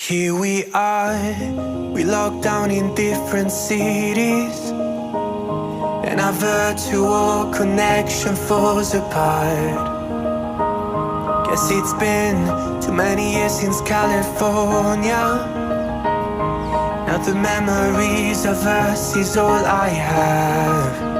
Here we are, we locked down in different cities, and our virtual connection falls apart. Guess it's been too many years since California. Now the memories of us is all I have.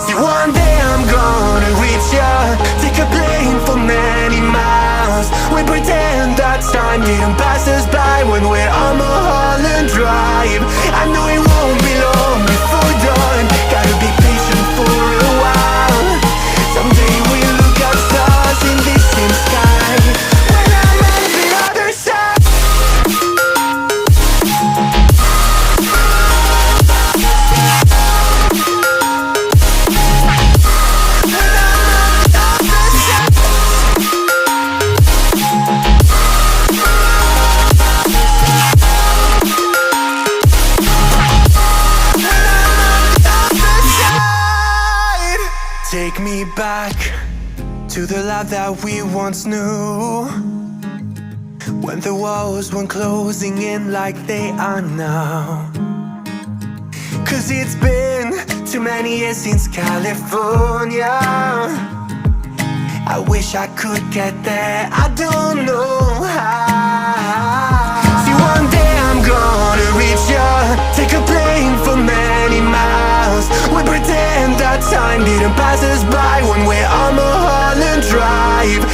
See, one day I'm gonna reach ya, take a plane for many miles. We pretend that time didn't pass us by when we're on Mulholland Drive. I know it won't be long before dawn, gotta be patient for a while. Someday we'll look at stars in this same sky when I'm on the other side. Take me back to the life that we once knew, when the walls weren't closing in like they are now. Cause it's been too many years since California. I wish I could get there, I don't know how. See, one day I'm gonna reach ya, take a plane for many miles. We pretend that time didn't pass us by when we're on Mulholland Drive.